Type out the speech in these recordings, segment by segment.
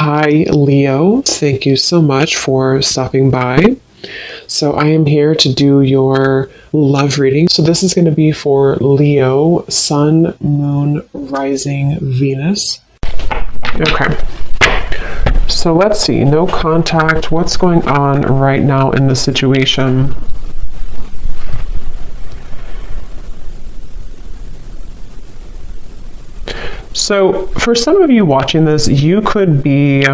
Hi, Leo. Thank you so much for stopping by. So, I am here to do your love reading. So, this is going to be for Leo, Sun, Moon, Rising, Venus. Okay. So, let's see. No contact. What's going on right now in the situation? So, for some of you watching this, you could be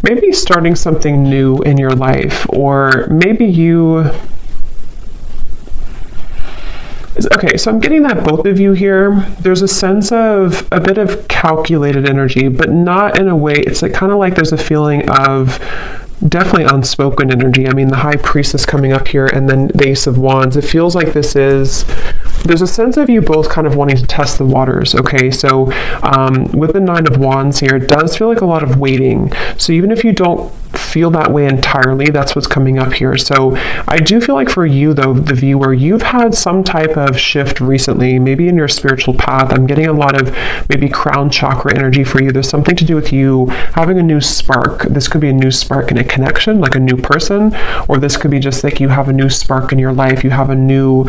maybe starting something new in your life, or maybe you... Okay, so I'm getting that both of you here, there's a sense of a bit of calculated energy, but not in a way, it's like kind of like there's a feeling of definitely unspoken energy. I mean, the High Priestess coming up here and then the Ace of Wands. It feels like there's a sense of you both kind of wanting to test the waters, okay? So with the Nine of Wands here, it does feel like a lot of waiting. So even if you don't feel that way entirely, that's what's coming up here. So I do feel like for you, though, the viewer, you've had some type of shift recently, maybe in your spiritual path. I'm getting a lot of maybe crown chakra energy for you. There's something to do with you having a new spark. This could be a new spark in a connection, like a new person, or this could be just like you have a new spark in your life. You have a new...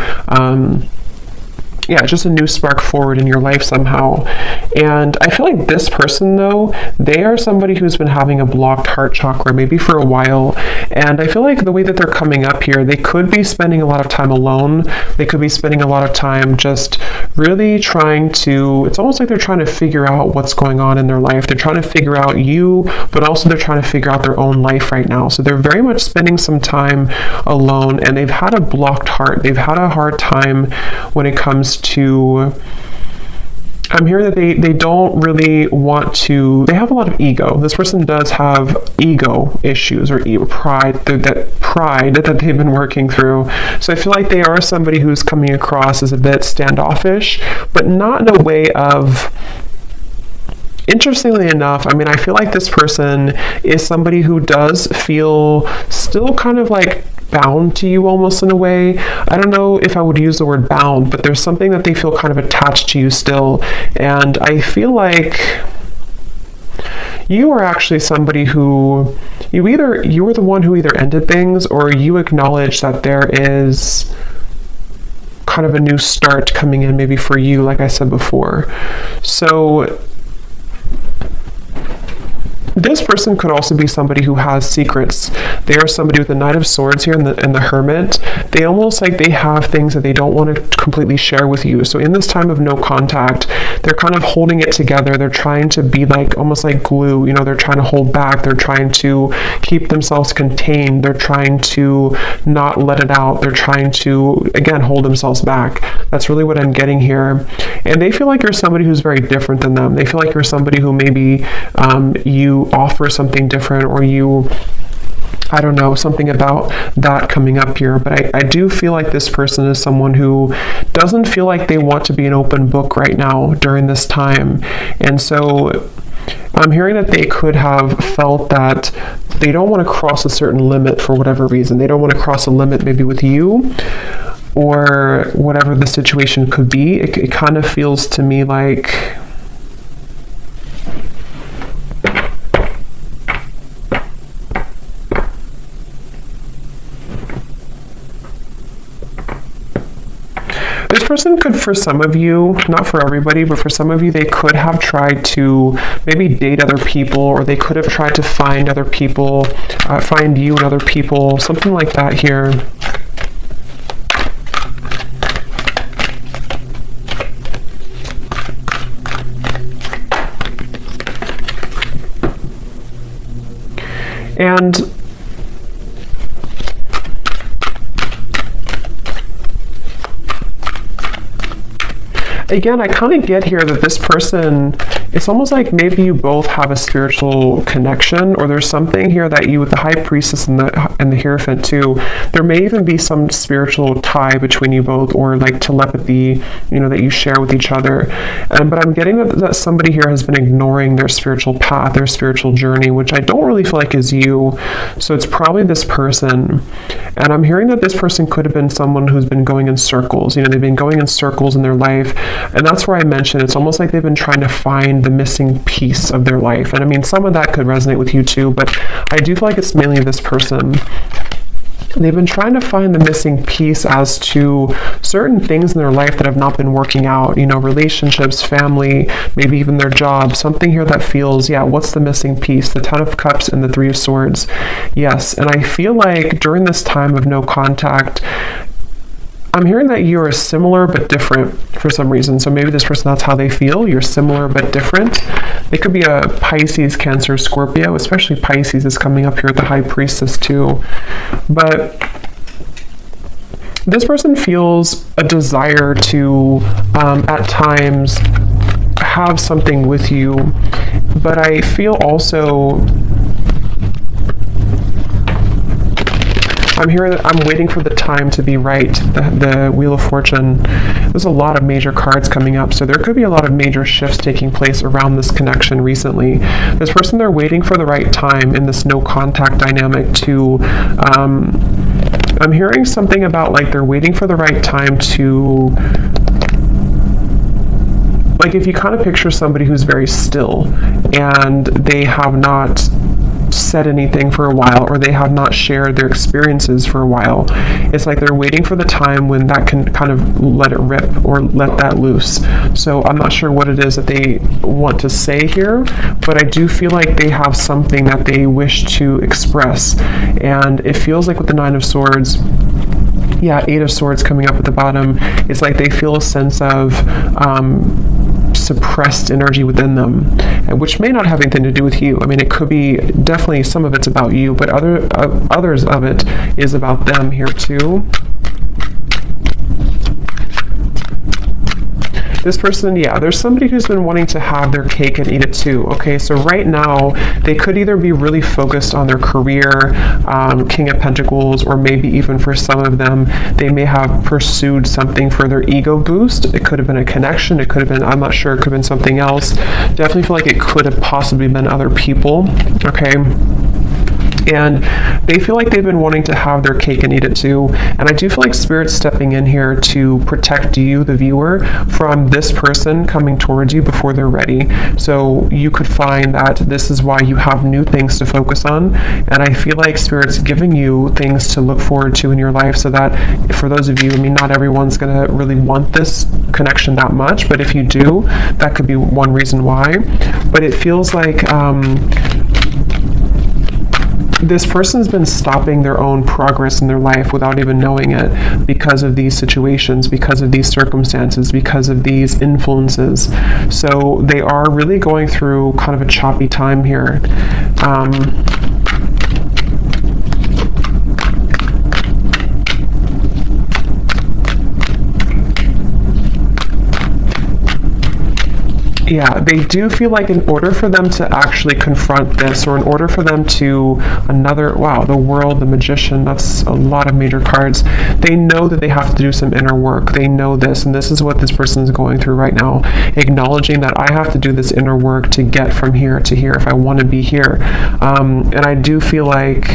just a new spark forward in your life somehow. And I feel like this person, though, they are somebody who's been having a blocked heart chakra maybe for a while. And I feel like the way that they're coming up here, they could be spending a lot of time alone. They could be spending a lot of time just really trying to, it's almost like they're trying to figure out what's going on in their life. They're trying to figure out you, but also they're trying to figure out their own life right now. So they're very much spending some time alone, and they've had a blocked heart. They've had a hard time when it comes to... I'm hearing that they don't really want to... They have a lot of ego. This person does have ego issues or pride, that they've been working through. So I feel like they are somebody who's coming across as a bit standoffish, but not in a way of... Interestingly enough, I mean, I feel like this person is somebody who does feel still kind of like bound to you almost in a way. I don't know if I would use the word bound, but there's something that they feel kind of attached to you still. And I feel like you are actually somebody who you were the one who either ended things, or you acknowledge that there is kind of a new start coming in maybe for you, like I said before. So this person could also be somebody who has secrets. They are somebody with the Knight of Swords here and the Hermit. They almost like they have things that they don't want to completely share with you. So in this time of no contact, they're kind of holding it together. They're trying to be like almost like glue. You know, they're trying to hold back. They're trying to keep themselves contained. They're trying to not let it out. They're trying to, again, hold themselves back. That's really what I'm getting here. And they feel like you're somebody who's very different than them. They feel like you're somebody who maybe you offer something different, or you, I don't know, something about that coming up here. But I do feel like this person is someone who doesn't feel like they want to be an open book right now during this time. And so I'm hearing that they could have felt that they don't want to cross a certain limit for whatever reason. They don't want to cross a limit maybe with you, or whatever the situation could be. It kind of feels to me like... This person could, for some of you, not for everybody, but for some of you, they could have tried to maybe date other people, or they could have tried to find other people, find you and other people, something like that here. And again, I kind of get here that this person, it's almost like maybe you both have a spiritual connection, or there's something here that you, with the High Priestess and the Hierophant too, there may even be some spiritual tie between you both, or like telepathy, you know, that you share with each other. But I'm getting that somebody here has been ignoring their spiritual path, their spiritual journey, which I don't really feel like is you. So it's probably this person. And I'm hearing that this person could have been someone who's been going in circles. You know, they've been going in circles in their life. And that's where I mentioned it's almost like they've been trying to find the missing piece of their life. And I mean, some of that could resonate with you too, but I do feel like it's mainly this person. They've been trying to find the missing piece as to certain things in their life that have not been working out, you know, relationships, family, maybe even their job, something here that feels, yeah, what's the missing piece? The Ten of Cups and the Three of Swords. Yes, and I feel like during this time of no contact, I'm hearing that you are similar but different for some reason. So maybe this person, that's how they feel. You're similar but different. It could be a Pisces, Cancer, Scorpio, especially Pisces is coming up here with the High Priestess too. But this person feels a desire to, at times, have something with you. But I feel also, I'm waiting for the time to be right. The Wheel of Fortune. There's a lot of major cards coming up, so there could be a lot of major shifts taking place around this connection recently. This person, they're waiting for the right time in this no contact dynamic to, I'm hearing something about like they're waiting for the right time to, like if you kind of picture somebody who's very still and they have not said anything for a while, or they have not shared their experiences for a while. It's like they're waiting for the time when that can kind of let it rip or let that loose. So I'm not sure what it is that they want to say here, but I do feel like they have something that they wish to express. And it feels like with the Nine of Swords, yeah, Eight of Swords coming up at the bottom, it's like they feel a sense of suppressed energy within them, which may not have anything to do with you. I mean, it could be, definitely some of it's about you, but others of it is about them here too. This person, yeah, there's somebody who's been wanting to have their cake and eat it too. Okay, so right now, they could either be really focused on their career, King of Pentacles, or maybe even for some of them, they may have pursued something for their ego boost. It could have been a connection. It could have been, I'm not sure, it could have been something else. Definitely feel like it could have possibly been other people. Okay. And they feel like they've been wanting to have their cake and eat it too. And I do feel like Spirit's stepping in here to protect you, the viewer, from this person coming towards you before they're ready. So you could find that this is why you have new things to focus on. And I feel like Spirit's giving you things to look forward to in your life, so that for those of you, I mean, not everyone's going to really want this connection that much, but if you do, that could be one reason why. But it feels like this person's been stopping their own progress in their life without even knowing it, because of these situations, because of these circumstances, because of these influences. So they are really going through kind of a choppy time here. Yeah, they do feel like in order for them to actually confront this, or in order for them to wow, the World, the Magician, that's a lot of major cards. They know that they have to do some inner work. They know this, and this is what this person is going through right now, acknowledging that I have to do this inner work to get from here to here if I want to be here. And I do feel like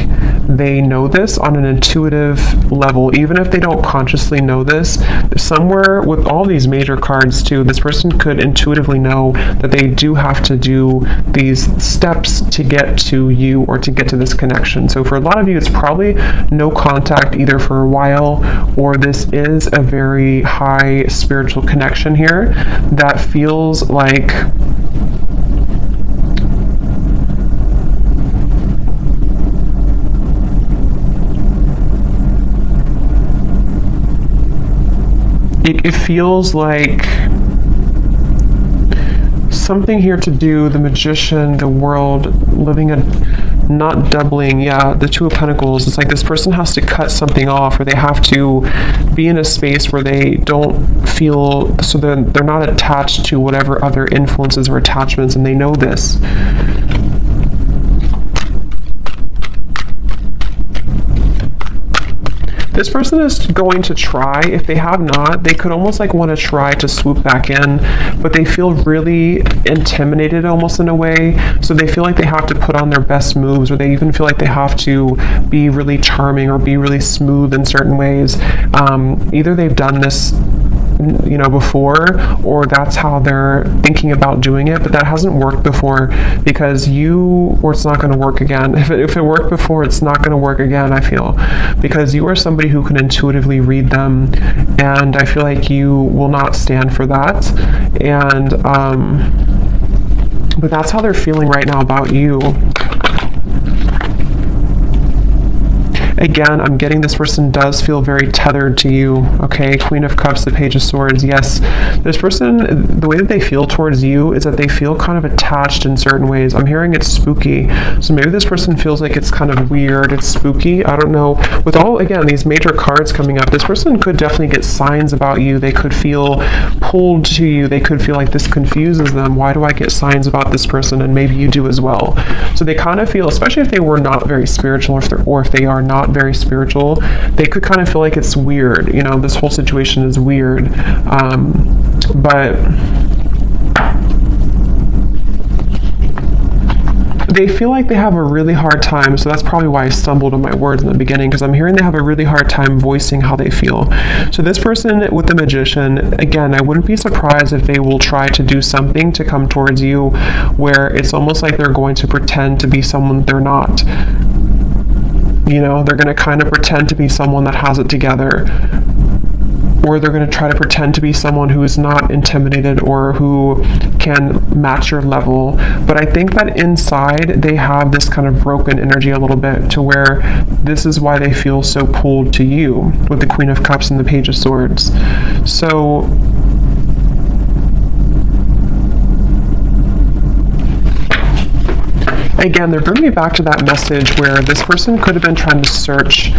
they know this on an intuitive level, even if they don't consciously know this. Somewhere with all these major cards too, this person could intuitively know that they do have to do these steps to get to you, or to get to this connection. So for a lot of you, it's probably no contact either for a while, or this is a very high spiritual connection here that feels like it feels like something here to do, the Magician, the World, living a, not doubling, yeah, the Two of Pentacles. It's like this person has to cut something off, or they have to be in a space where they don't feel, so they're not attached to whatever other influences or attachments, and they know this. This person is going to try. If they have not, they could almost like want to try to swoop back in, but they feel really intimidated almost in a way. So they feel like they have to put on their best moves, or they even feel like they have to be really charming or be really smooth in certain ways. Either they've done this before, or that's how they're thinking about doing it, but that hasn't worked before because it's not going to work again. If it worked before, it's not going to work again, I feel, because you are somebody who can intuitively read them, and I feel like you will not stand for that. And but that's how they're feeling right now about you. Again, I'm getting this person does feel very tethered to you, okay? Queen of Cups, the Page of Swords. Yes, this person, the way that they feel towards you is that they feel kind of attached in certain ways. I'm hearing it's spooky. So maybe this person feels like it's kind of weird, it's spooky. I don't know. With all, again, these major cards coming up, this person could definitely get signs about you. They could feel pulled to you. They could feel like this confuses them. Why do I get signs about this person? And maybe you do as well. So they kind of feel, especially if they were not very spiritual, or if they are not very spiritual, they could kind of feel like it's weird. This whole situation is weird. But they feel like they have a really hard time, so that's probably why I stumbled on my words in the beginning, because I'm hearing they have a really hard time voicing how they feel. So this person with the Magician, again, I wouldn't be surprised if they will try to do something to come towards you where it's almost like they're going to pretend to be someone they're not. They're going to kind of pretend to be someone that has it together, or they're going to try to pretend to be someone who is not intimidated or who can match your level. But I think that inside they have this kind of broken energy a little bit, to where this is why they feel so pulled to you with the Queen of Cups and the Page of Swords. So again, they're bringing me back to that message where this person could have been trying to search,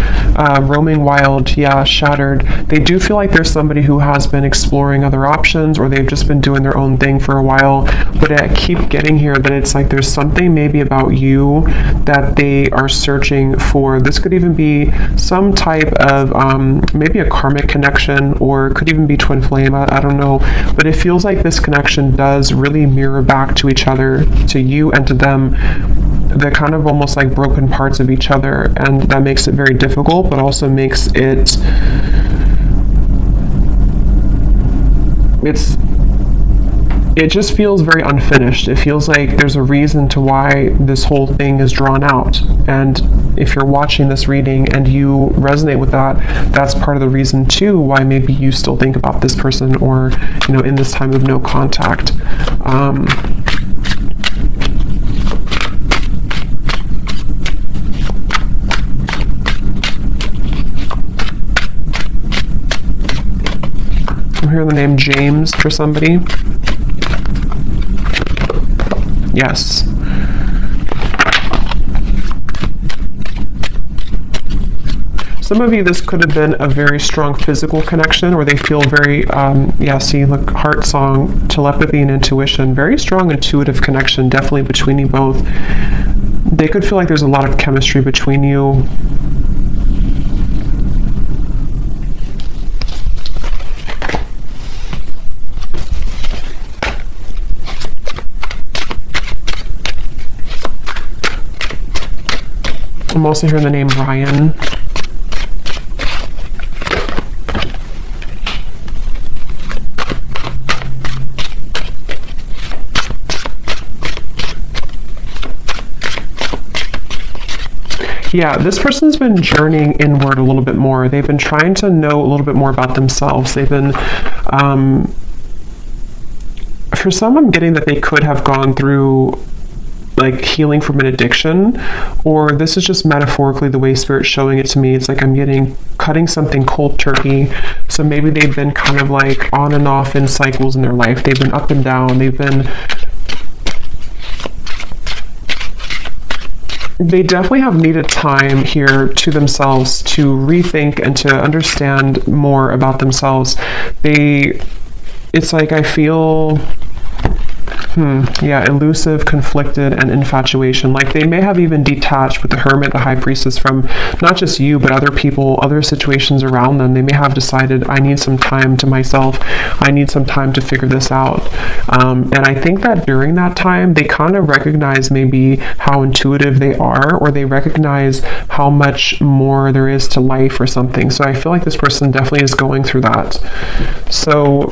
roaming wild, shattered. They do feel like there's somebody who has been exploring other options, or they've just been doing their own thing for a while. But I keep getting here that it's like there's something maybe about you that they are searching for. This could even be some type of maybe a karmic connection, or it could even be twin flame. I don't know. But it feels like this connection does really mirror back to each other, to you and to them. They're kind of almost like broken parts of each other, and that makes it very difficult, but also makes it just feels very unfinished. It feels like there's a reason to why this whole thing is drawn out. And if you're watching this reading and you resonate with that, that's part of the reason too why maybe you still think about this person, or in this time of no contact. I'm hearing the name James for somebody. Yes. Some of you, this could have been a very strong physical connection, or they feel very, see, look, heart song, telepathy and intuition, very strong intuitive connection, definitely between you both. They could feel like there's a lot of chemistry between you. I'm also hearing the name Ryan. Yeah, this person's been journeying inward a little bit more. They've been trying to know a little bit more about themselves. They've been, for some, I'm getting that they could have gone through like healing from an addiction, or this is just metaphorically the way Spirit's showing it to me. It's like I'm getting cutting something cold turkey. So maybe they've been kind of like on and off in cycles in their life. They've been up and down. They definitely have needed time here to themselves to rethink and to understand more about themselves. It's like I feel Yeah, elusive, conflicted, and infatuation. Like they may have even detached with the Hermit, the High Priestess, from not just you, but other people, other situations around them. They may have decided, I need some time to myself. I need some time to figure this out. And I think that during that time, they kind of recognize maybe how intuitive they are, or they recognize how much more there is to life or something. So I feel like this person definitely is going through that. So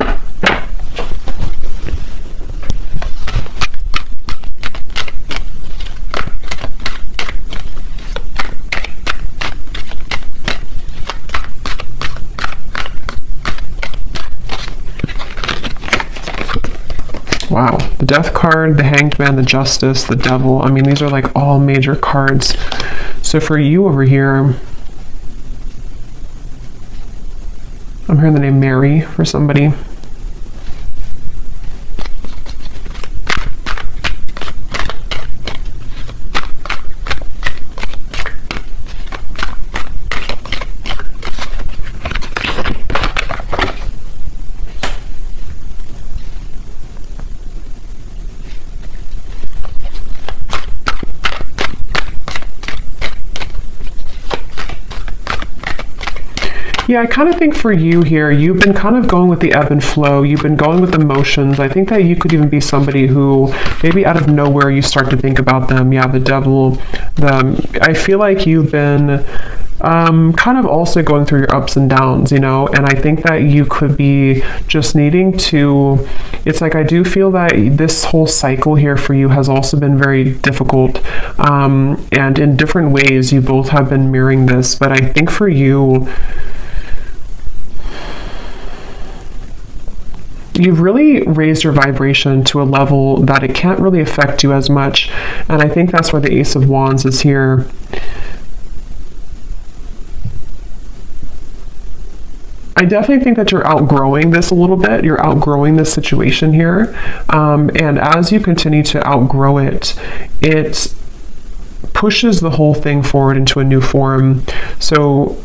wow, the Death card, the Hanged Man, the Justice, the Devil. I mean, these are like all major cards. So for you over here, I'm hearing the name Mary for somebody. Yeah, I kind of think for you here, you've been kind of going with the ebb and flow. You've been going with emotions. I think that you could even be somebody who maybe out of nowhere you start to think about them. Yeah, the Devil. I feel like you've been kind of also going through your ups and downs, you know, and I think that you could be just needing to, it's like I do feel that this whole cycle here for you has also been very difficult, and in different ways you both have been mirroring this, but I think for you, you've really raised your vibration to a level that it can't really affect you as much, and I think that's why the Ace of Wands is here. I definitely think that you're outgrowing this a little bit. You're outgrowing this situation here. And as you continue to outgrow it, it pushes the whole thing forward into a new form. So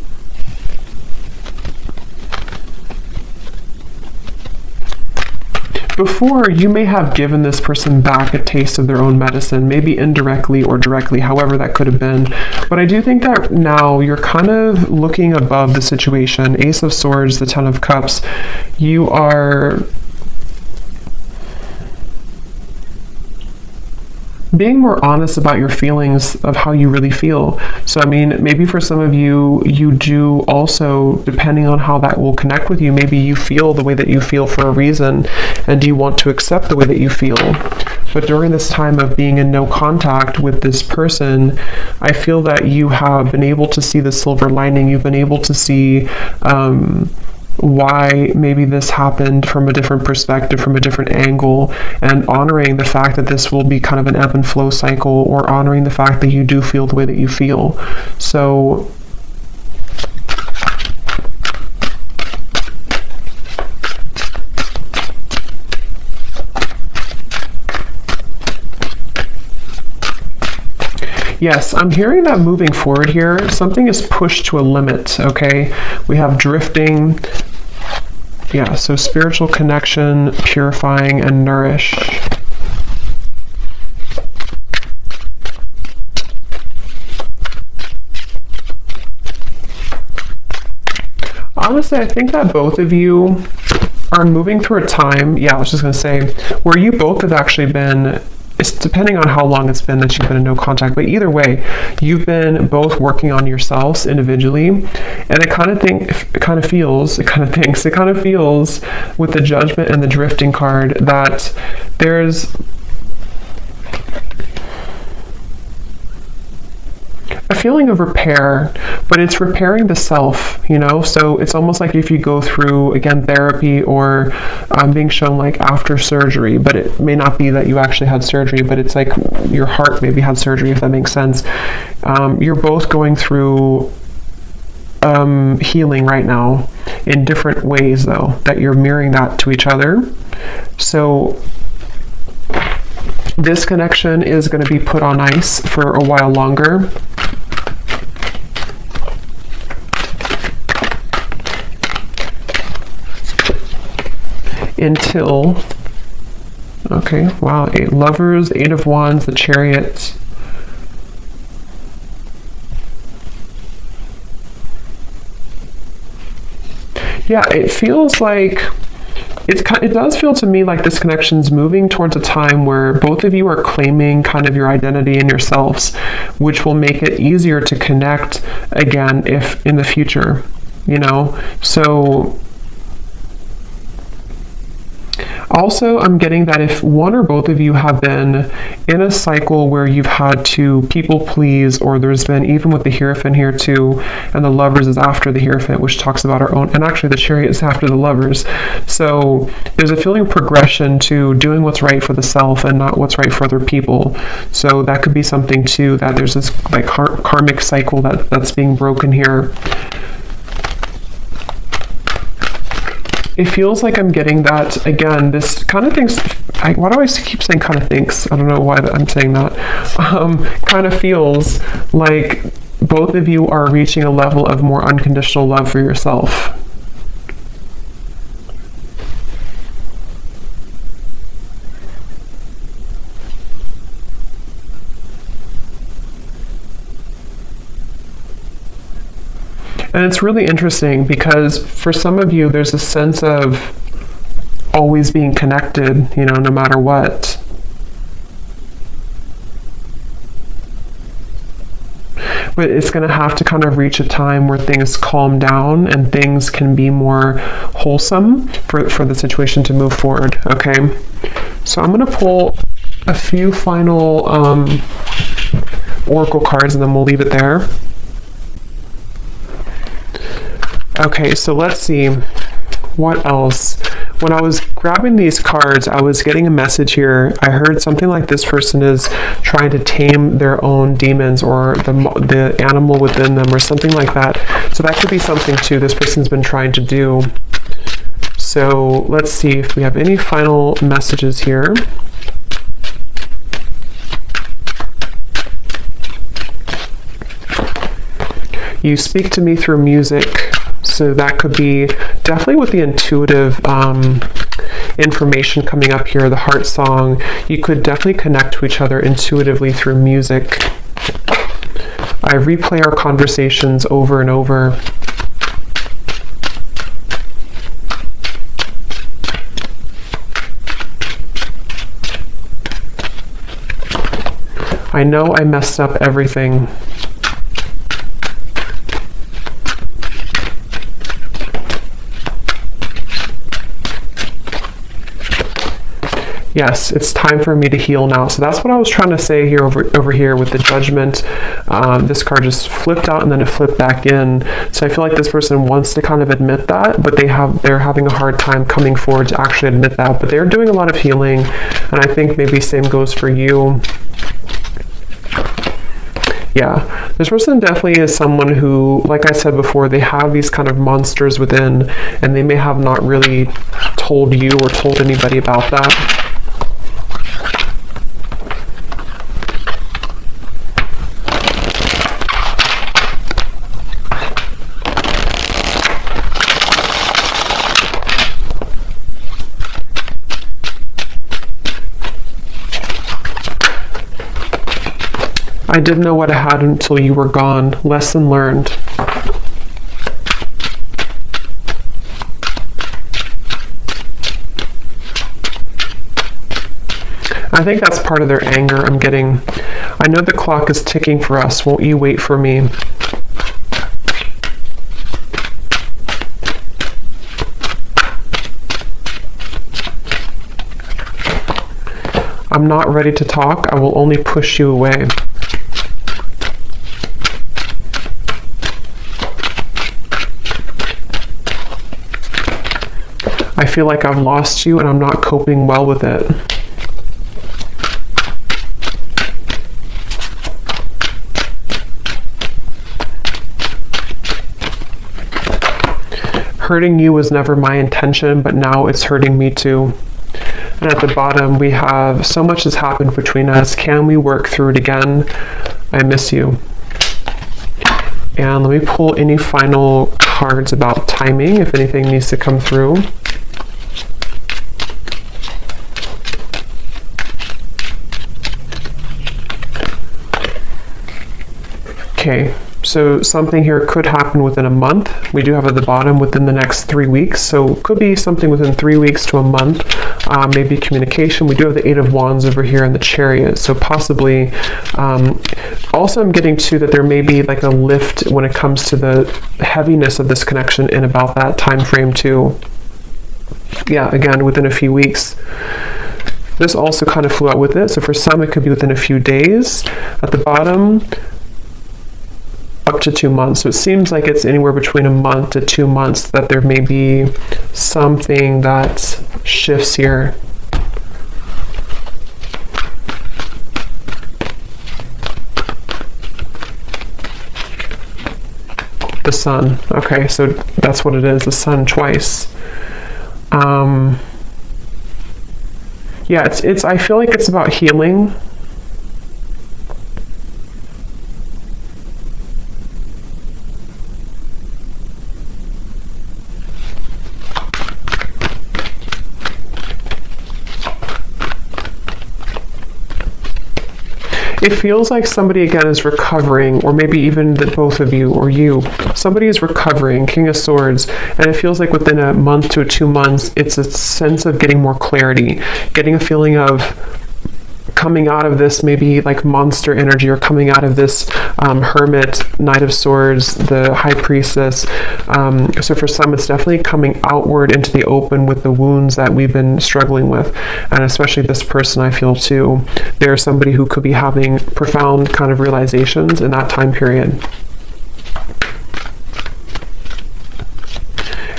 before, you may have given this person back a taste of their own medicine, maybe indirectly or directly, however that could have been. But I do think that now you're kind of looking above the situation. Ace of Swords, the Ten of Cups. You are being more honest about your feelings of how you really feel. So, I mean, maybe for some of you, you do also, depending on how that will connect with you, maybe you feel the way that you feel for a reason, and do you want to accept the way that you feel? But during this time of being in no contact with this person, I feel that you have been able to see the silver lining. You've been able to see why maybe this happened from a different perspective, from a different angle, and honoring the fact that this will be kind of an ebb and flow cycle, or honoring the fact that you do feel the way that you feel. So yes, I'm hearing that moving forward here, something is pushed to a limit, okay? We have drifting. Yeah, so spiritual connection, purifying, and nourish. Honestly, I think that both of you are moving through a time, yeah, I was just going to say, where you both have actually been, it's depending on how long it's been that you've been in no contact, but either way, you've been both working on yourselves individually, and it kind of feels with the Judgment and the Drifting card that there's a feeling of repair, but it's repairing the self, you know? So it's almost like if you go through, again, therapy, or being shown like after surgery, but it may not be that you actually had surgery, but it's like your heart maybe had surgery, if that makes sense. You're both going through healing right now in different ways, though, that you're mirroring that to each other. So this connection is going to be put on ice for a while longer. Until Okay, wow. 8 lovers, 8 of wands, the chariot. Yeah, it feels like it does feel to me like this connection's moving towards a time where both of you are claiming kind of your identity and yourselves, which will make it easier to connect again if in the future, you know? So also, I'm getting that if one or both of you have been in a cycle where you've had to people please, or there's been, even with the Hierophant here too, and the Lovers is after the Hierophant, which talks about our own, and actually the Chariot is after the Lovers. So there's a feeling of progression to doing what's right for the self and not what's right for other people. So that could be something too, that there's this like karmic cycle that's being broken here. It feels like I'm getting that, again, this kind of thinks, why do I keep saying kind of thinks? I don't know why I'm saying that. Kind of feels like both of you are reaching a level of more unconditional love for yourself. And it's really interesting because for some of you, there's a sense of always being connected, you know, no matter what. But it's going to have to kind of reach a time where things calm down and things can be more wholesome for the situation to move forward, okay? So I'm going to pull a few final oracle cards and then we'll leave it there. Okay, so let's see. What else? When I was grabbing these cards, I was getting a message here. I heard something like this person is trying to tame their own demons or the animal within them or something like that. So that could be something too this person's been trying to do. So let's see if we have any final messages here. You speak to me through music. So that could be definitely with the intuitive information coming up here, the heart song. You could definitely connect to each other intuitively through music. I replay our conversations over and over. I know I messed up everything. Yes, it's time for me to heal now. So that's what I was trying to say here over here with the Judgment. This card just flipped out and then it flipped back in. So I feel like this person wants to kind of admit that, but they're having a hard time coming forward to actually admit that. But they're doing a lot of healing, and I think maybe same goes for you. Yeah, this person definitely is someone who, like I said before, they have these kind of monsters within, and they may have not really told you or told anybody about that. I didn't know what I had until you were gone. Lesson learned. I think that's part of their anger I'm getting. I know the clock is ticking for us. Won't you wait for me? I'm not ready to talk. I will only push you away. I feel like I've lost you and I'm not coping well with it. Hurting you was never my intention, but now it's hurting me too. And at the bottom, we have, so much has happened between us. Can we work through it again? I miss you. And let me pull any final cards about timing, if anything needs to come through. Okay, so something here could happen within a month. We do have at the bottom within the next 3 weeks, so could be something within 3 weeks to a month, maybe communication. We do have the Eight of Wands over here in the Chariot, so possibly, also I'm getting to that there may be like a lift when it comes to the heaviness of this connection in about that time frame too. Yeah, again, within a few weeks. This also kind of flew out with it, so for some it could be within a few days. At the bottom, up to 2 months. So it seems like it's anywhere between a month to 2 months that there may be something that shifts here. The Sun. Okay, so that's what it is, the Sun twice. Yeah, it's I feel like it's about healing. It feels like somebody again is recovering, or maybe even the both of you or you. Somebody is recovering, King of Swords, and it feels like within a month to 2 months, it's a sense of getting more clarity, getting a feeling of coming out of this maybe like monster energy, or coming out of this Hermit, Knight of Swords, the High Priestess. So for some, it's definitely coming outward into the open with the wounds that we've been struggling with. And especially this person, I feel too, they're somebody who could be having profound kind of realizations in that time period.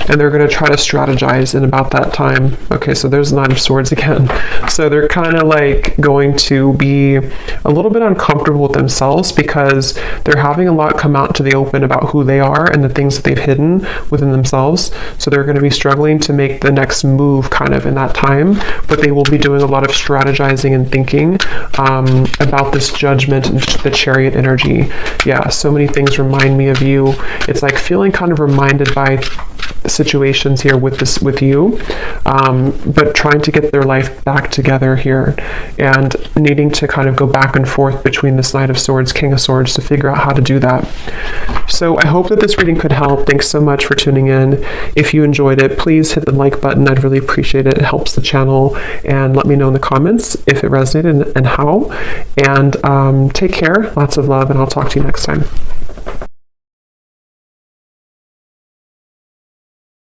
And they're going to try to strategize in about that time. Okay, so there's the Nine of Swords again. So they're kind of like going to be a little bit uncomfortable with themselves because they're having a lot come out to the open about who they are and the things that they've hidden within themselves. So they're going to be struggling to make the next move kind of in that time, but they will be doing a lot of strategizing and thinking about this Judgment and the Chariot energy. Yeah, so many things remind me of you. It's like feeling kind of reminded by situations here with you, but trying to get their life back together here and needing to kind of go back and forth between this Knight of Swords, King of Swords to figure out how to do that. So I hope that this reading could help. Thanks so much for tuning in. If you enjoyed it, please hit the like button. I'd really appreciate it. It helps the channel, and let me know in the comments if it resonated and how. And take care, lots of love, and I'll talk to you next time.